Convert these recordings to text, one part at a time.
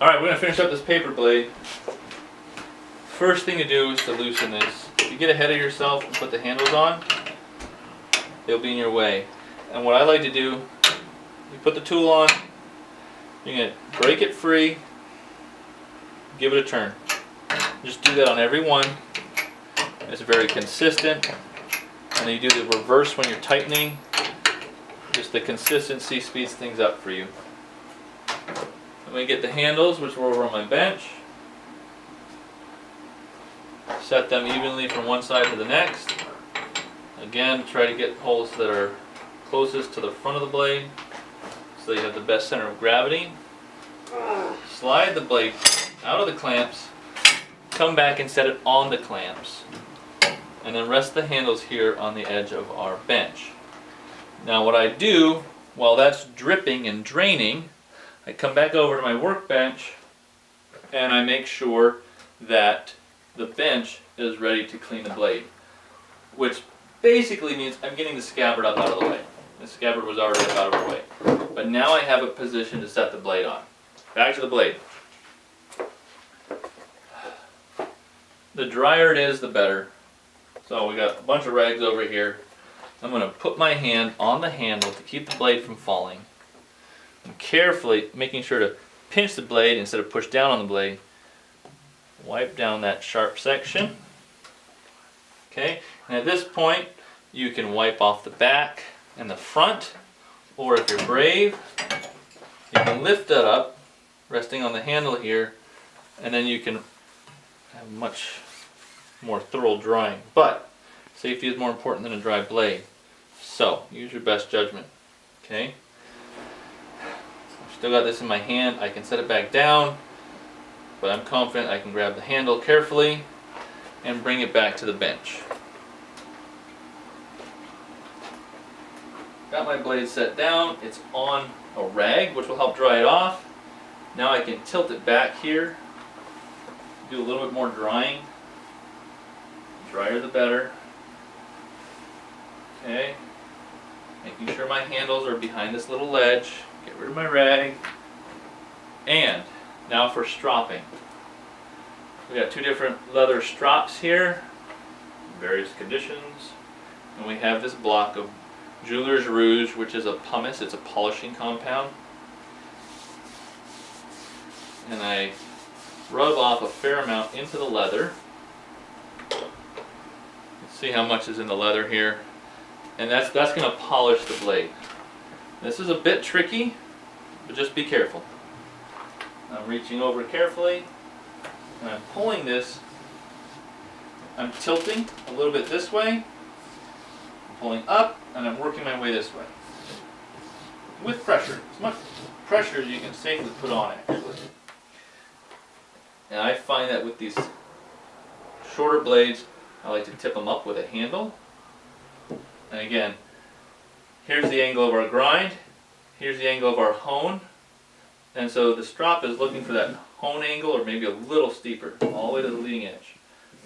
Alright, we're going to finish up this paper blade. First thing to do is to loosen this. If you get ahead of yourself and put the handles on, they'll be in your way. And what I like to do, you put the tool on, you're going to break it free, give it a turn. Just do that on every one. It's very consistent. And then you do the reverse when you're tightening. Just the consistency speeds things up for you. I'm going to get the handles, which were over on my bench. Set them evenly from one side to the next. Again, try to get holes that are closest to the front of the blade so you have the best center of gravity. Slide the blade out of the clamps, come back and set it on the clamps, and then rest the handles here on the edge of our bench. Now what I do while that's dripping and draining, I come back over to my workbench and I make sure that the bench is ready to clean the blade, which basically means I'm getting the scabbard up out of the way. The scabbard was already up out of the way. But now I have a position to set the blade on. Back to the blade. The drier it is, the better. So we got a bunch of rags over here. I'm going to put my hand on the handle to keep the blade from falling. I'm carefully making sure to pinch the blade instead of push down on the blade. Wipe down that sharp section. Okay, and at this point you can wipe off the back and the front, or if you're brave, you can lift that up, resting on the handle here, and then you can have much more thorough drying. But safety is more important than a dry blade. So use your best judgment. Okay. I've still got this in my hand. I can set it back down, but I'm confident I can grab the handle carefully and bring it back to the bench. Got my blade set down. It's on a rag, which will help dry it off. Now I can tilt it back here, do a little bit more drying. The drier the better. Okay. Making sure my handles are behind this little ledge. Get rid of my rag. And now for stropping. We got two different leather strops here, various conditions, and we have this block of Jeweler's Rouge, which is a pumice. It's a polishing compound, and I rub off a fair amount into the leather. Let's see how much is in the leather here, and that's going to polish the blade. This is a bit tricky, but just be careful. I'm reaching over carefully. And I'm pulling this, I'm tilting a little bit this way, I'm pulling up, and I'm working my way this way. With pressure, as much pressure as you can safely put on actually. And I find that with these shorter blades, I like to tip them up with a handle. And again, here's the angle of our grind, here's the angle of our hone. And so the strop is looking for that hone angle, or maybe a little steeper, all the way to the leading edge.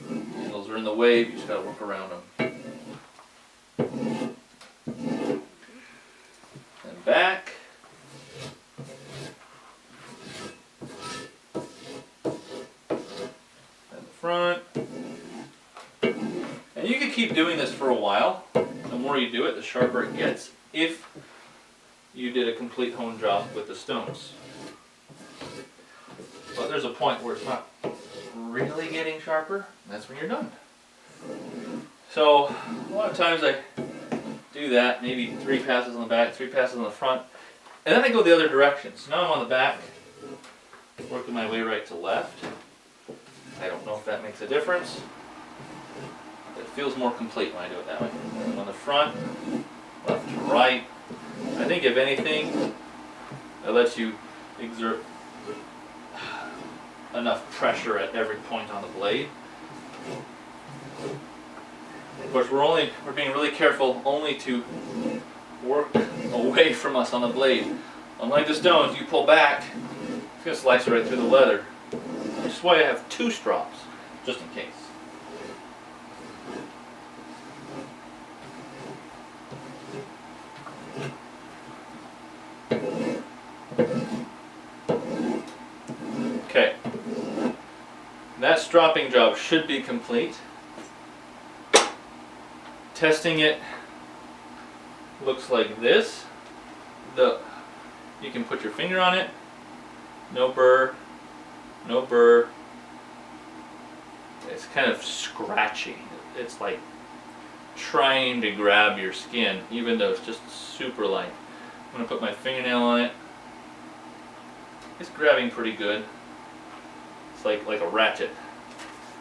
Handles are in the way, you just got to work around them. And back. And front. And you can keep doing this for a while. The more you do it, the sharper it gets, if you did a complete hone job with the stones. But there's a point where it's not really getting sharper, and that's when you're done. So a lot of times I do that, maybe 3 passes on the back, 3 passes on the front, and then I go the other direction. So now I'm on the back, working my way right to left. I don't know if that makes a difference. It feels more complete when I do it that way. On the front, left to right. I think if anything, it lets you exert enough pressure at every point on the blade. Of course, we're being really careful only to work away from us on the blade. Unlike the stones, you pull back, it's going to slice right through the leather. Which is why I have 2 strops, just in case. stropping job should be complete. Testing it looks like this. You can put your finger on it. No burr, no burr. It's kind of scratchy. It's like trying to grab your skin, even though it's just super light. I'm going to put my fingernail on it. It's grabbing pretty good. It's like a ratchet.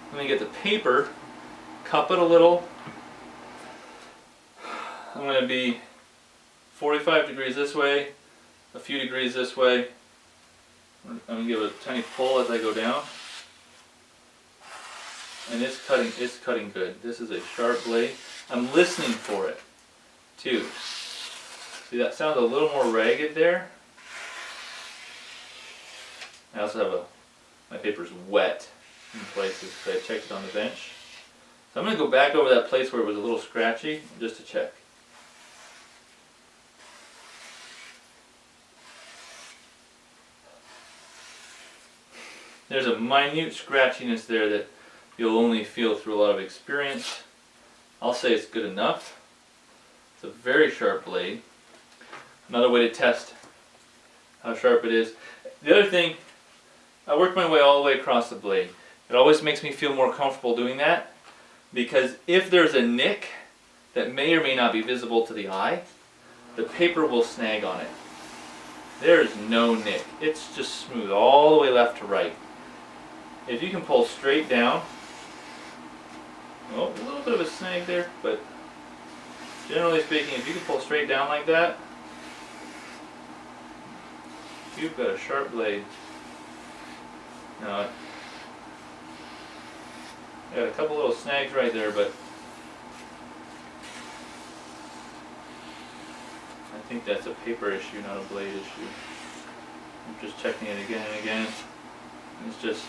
I'm going to get the paper, cup it a little. I'm going to be 45 degrees this way, a few degrees this way. I'm going to give it a tiny pull as I go down. And it's cutting good. This is a sharp blade. I'm listening for it too. See, that sounds a little more ragged there. I also have my paper's wet in places because I checked it on the bench. So I'm going to go back over that place where it was a little scratchy just to check. There's a minute scratchiness there that you'll only feel through a lot of experience. I'll say it's good enough. It's a very sharp blade. Another way to test how sharp it is. The other thing, I worked my way all the way across the blade. It always makes me feel more comfortable doing that because if there's a nick that may or may not be visible to the eye, the paper will snag on it. There's no nick. It's just smooth all the way left to right. If you can pull straight down, oh, a little bit of a snag there, but generally speaking, if you can pull straight down like that, you've got a sharp blade. Now, I got a couple little snags right there, but I think that's a paper issue, not a blade issue. I'm just checking it again and again. It's just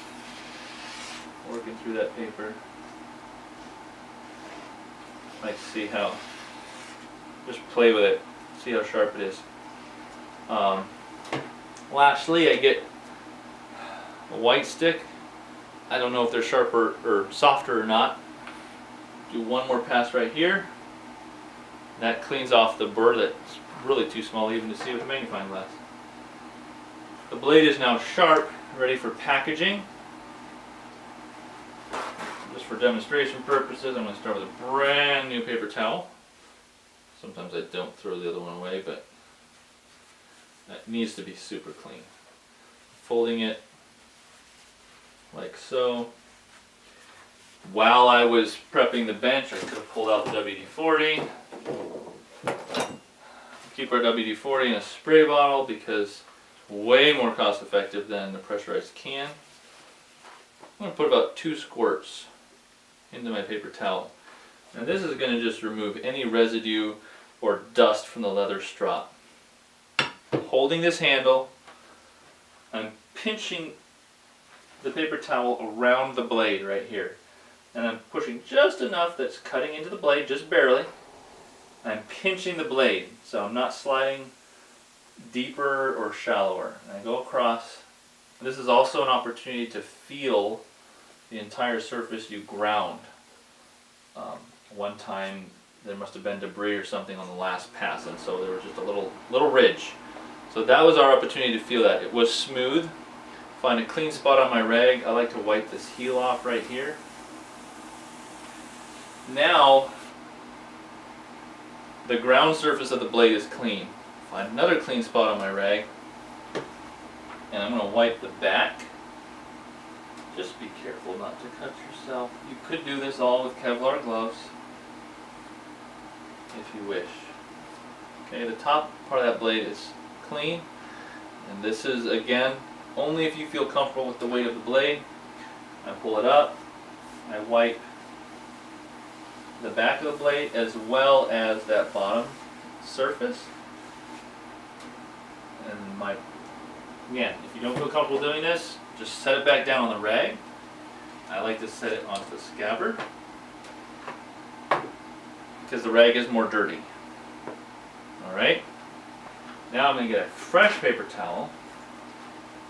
working through that paper. Like see how, just play with it, see how sharp it is. Lastly, I get a white stick. I don't know if they're sharper or softer or not. Do one more pass right here. That cleans off the burr that's really too small even to see with a magnifying glass. The blade is now sharp, ready for packaging. Just for demonstration purposes, I'm going to start with a brand new paper towel. Sometimes I don't throw the other one away, but that needs to be super clean. Folding it like so. While I was prepping the bench, I could have pulled out the WD-40. Keep our WD-40 in a spray bottle because it's way more cost effective than the pressurized can. I'm going to put about 2 squirts into my paper towel. Now this is going to just remove any residue or dust from the leather strop. Holding this handle, I'm pinching the paper towel around the blade right here. And I'm pushing just enough that's cutting into the blade, just barely. I'm pinching the blade, so I'm not sliding deeper or shallower. And I go across. This is also an opportunity to feel the entire surface you ground. One time there must have been debris or something on the last pass, and so there was just a little ridge. So that was our opportunity to feel that. It was smooth. Find a clean spot on my rag. I like to wipe this heel off right here. Now the ground surface of the blade is clean. Find another clean spot on my rag, and I'm going to wipe the back. Just be careful not to cut yourself. You could do this all with Kevlar gloves if you wish. Okay, the top part of that blade is clean, and this is again only if you feel comfortable with the weight of the blade. I pull it up, I wipe the back of the blade as well as that bottom surface. And again, if you don't feel comfortable doing this, just set it back down on the rag. I like to set it onto the scabbard because the rag is more dirty. Alright, now I'm going to get a fresh paper towel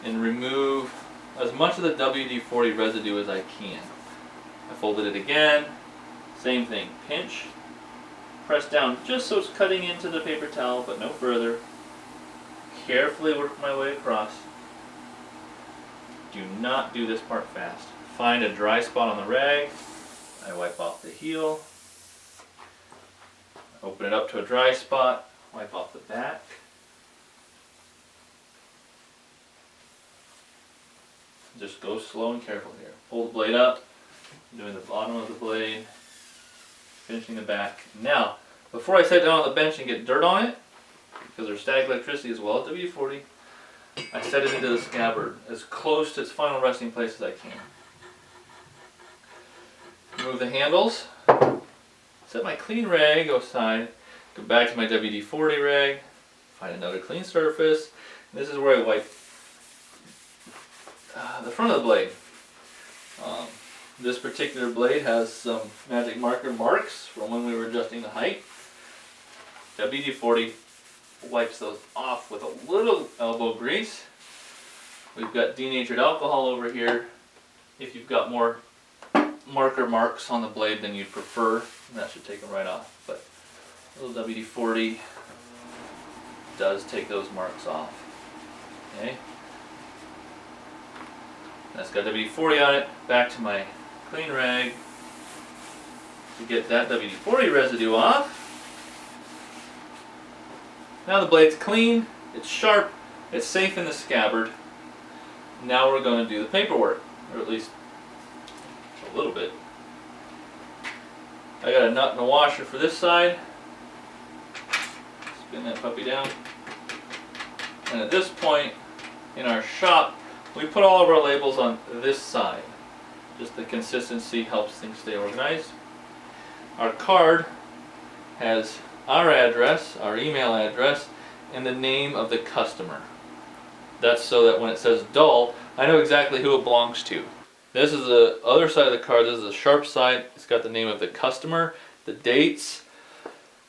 and remove as much of the WD-40 residue as I can. I folded it again, same thing, pinch, press down just so it's cutting into the paper towel, but no further. Carefully work my way across. Do not do this part fast. Find a dry spot on the rag. I wipe off the heel. Open it up to a dry spot. Wipe off the back. Just go slow and careful here. Pull the blade up. Doing the bottom of the blade. Finishing the back. Now, before I set down on the bench and get dirt on it, because there's static electricity as well as WD-40, I set it into the scabbard as close to its final resting place as I can. Remove the handles, set my clean rag aside, go back to my WD-40 rag, find another clean surface, and this is where I wipe the front of the blade. This particular blade has some magic marker marks from when we were adjusting the height. WD-40 wipes those off with a little elbow grease. We've got denatured alcohol over here. If you've got more marker marks on the blade than you'd prefer, that should take them right off. But a little WD-40 does take those marks off. Okay. That's got WD-40 on it. Back to my clean rag to get that WD-40 residue off. Now the blade's clean, it's sharp, it's safe in the scabbard. Now we're going to do the paperwork, or at least a little bit. I got a nut and a washer for this side. Spin that puppy down. And at this point in our shop, we put all of our labels on this side. Just the consistency helps things stay organized. Our card has our address, our email address, and the name of the customer. That's so that when it says dull, I know exactly who it belongs to. This is the other side of the card. This is the sharp side. It's got the name of the customer, the dates.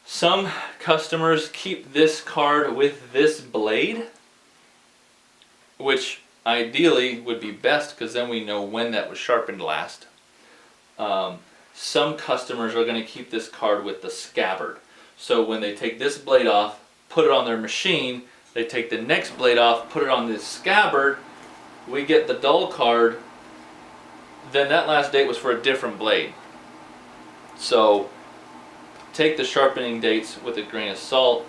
Some customers keep this card with this blade, which ideally would be best because then we know when that was sharpened last. Some customers are going to keep this card with the scabbard. So when they take this blade off, put it on their machine, they take the next blade off, put it on this scabbard, we get the dull card, then that last date was for a different blade. So take the sharpening dates with a grain of salt,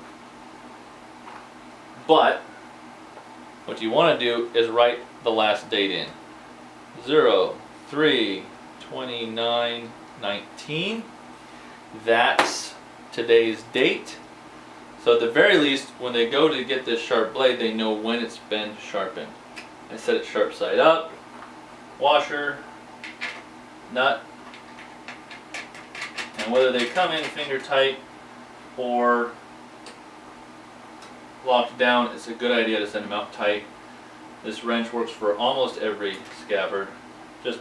but what you want to do is write the last date in. 03/29/19. That's today's date. So at the very least, when they go to get this sharp blade, they know when it's been sharpened. I set it sharp side up, washer, nut, and whether they come in finger tight or locked down, it's a good idea to send them out tight. This wrench works for almost every scabbard. Just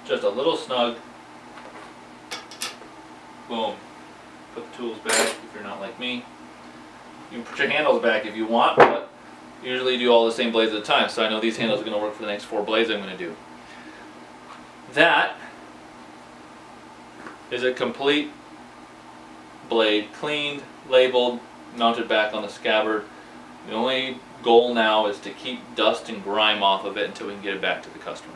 a little snug. Boom. Put the tools back if you're not like me. You can put your handles back if you want, but usually do all the same blades at a time, so I know these handles are going to work for the next 4 blades I'm going to do. That is a complete blade, cleaned, labeled, mounted back on the scabbard. The only goal now is to keep dust and grime off of it until we can get it back to the customer.